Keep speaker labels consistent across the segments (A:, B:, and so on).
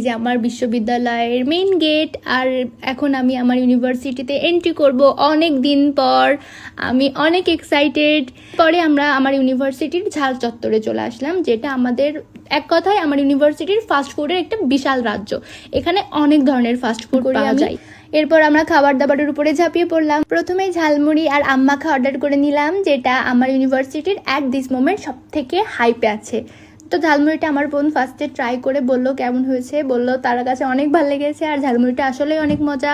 A: যে আমার বিশ্ববিদ্যালয়ের মেইন গেট। আর এখন আমি আমার ইউনিভার্সিটিতে এন্ট্রি করব অনেক দিন পর। আমি অনেক এক্সাইটেড। পরে আমরা আমার ইউনিভার্সিটির ঝাল চত্বরে চলে আসলাম, যেটা আমাদের এক কথায় আমার ইউনিভার্সিটির ফাস্ট ফুডের একটা বিশাল রাজ্য। এখানে অনেক ধরনের ফাস্ট ফুড পাওয়া যায়। এরপর আমরা খাবার দাবারের উপরে ঝাঁপিয়ে পড়লাম। প্রথমে ঝালমুড়ি আর আম্মাখা অর্ডার করে নিলাম, যেটা আমার ইউনিভার্সিটির অ্যাট দিস মোমেন্ট সব থেকে হাইপে আছে। তো ঝালমুড়িটা আমার বোন ফার্স্টে ট্রাই করে বললো কেমন হয়েছে, বললো তার কাছে অনেক ভালো লেগেছে। আর ঝালমুড়িটা আসলে অনেক মজা।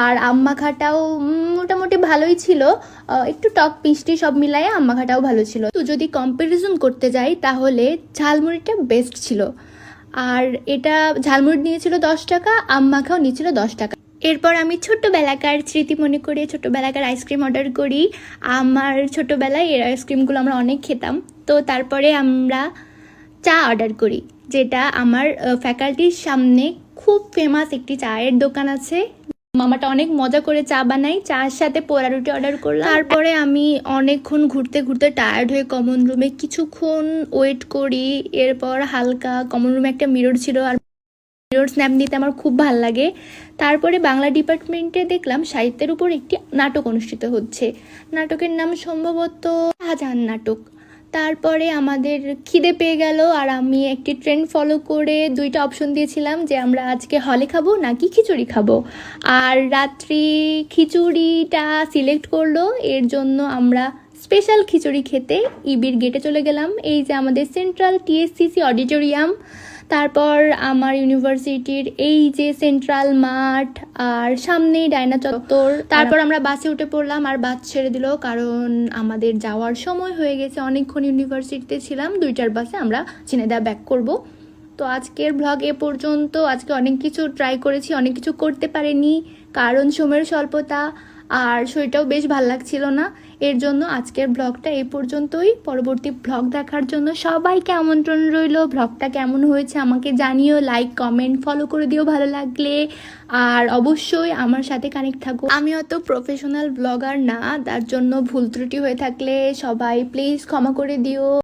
A: আর আম্মাখাটাও মোটামুটি ভালোই ছিল, একটু টক মিষ্টি সব মিলায়ে আম্মাখাটাও ভালো ছিল। তো যদি কম্পারিজন করতে যাই তাহলে ঝালমুড়িটা বেস্ট ছিল। আর এটা ঝালমুড়ি নিয়েছিল 10 টাকা, আম্মাখাও নিয়েছিল 10 টাকা। এরপর আমি ছোট্টবেলাকার স্মৃতি মনে করে ছোট্টবেলাকার আইসক্রিম অর্ডার করি। আমার ছোটবেলায় এর আইসক্রিমগুলো আমরা অনেক খেতাম। তো তারপরে আমরা চা অর্ডার করি, যেটা আমার ফ্যাকাল্টির সামনে খুব ফেমাস একটি চায়ের দোকান আছে। মামাটা অনেক মজা করে চা বানাই। চার সাথে পোড়া রুটি অর্ডার করলাম। তারপরে আমি অনেকক্ষণ ঘুরতে ঘুরতে টায়ার্ড হয়ে কমন রুমে কিছুক্ষণ ওয়েট করি। এরপর হালকা কমন রুমে একটা মিরর ছিল, আর মিরর স্ন্যাপ নিতে আমার খুব ভাল লাগে। তারপরে বাংলা ডিপার্টমেন্টে দেখলাম সাহিত্যের উপর একটি নাটক অনুষ্ঠিত হচ্ছে। নাটকের নাম সম্ভবত শাহজাহান নাটক। তারপরে আমাদের খিদে পেয়ে গেল, আর আমি একটি ট্রেন্ড ফলো করে দুইটা অপশন দিয়েছিলাম যে আমরা আজকে হলে খাবো নাকি খিচুড়ি খাবো। আর রাত্রি খিচুড়িটা সিলেক্ট করলো, এর জন্য আমরা স্পেশাল খিচুড়ি খেতে ইবির গেটে চলে গেলাম। এই যে আমাদের সেন্ট্রাল টিএসসিসি অডিটোরিয়াম, তারপর আমার ইউনিভার্সিটির এই যে সেন্ট্রাল মাঠ, আর সামনেই ডায়না চত্বর। তারপর আমরা বাসে উঠে পড়লাম, আর বাস ছেড়ে দিল কারণ আমাদের যাওয়ার সময় হয়ে গেছে। অনেকক্ষণ ইউনিভার্সিটিতে ছিলাম, 2টার বাসে আমরা ঝিনাইদহ ব্যাক করব। তো আজকের ব্লগ এ পর্যন্ত। আজকে অনেক কিছু ট্রাই করেছি, অনেক কিছু করতে পারিনি কারণ সময়ের স্বল্পতা, আর শরীরটাও বেশ ভালো লাগছিল না। এর জন্য আজকের ব্লগটা এই পর্যন্তই। পরবর্তী ব্লগ দেখার জন্য সবাইকে আমন্ত্রণ রইল। ব্লগটা কেমন হয়েছে আমাকে জানিও, লাইক কমেন্ট ফলো করে দিও ভালো লাগলে। আর অবশ্যই আমার সাথে কানেক্ট থাকো। আমি অত প্রফেশনাল ব্লগার না, তার জন্য ভুল ত্রুটি হয়ে থাকলে সবাই প্লিজ ক্ষমা করে দিও।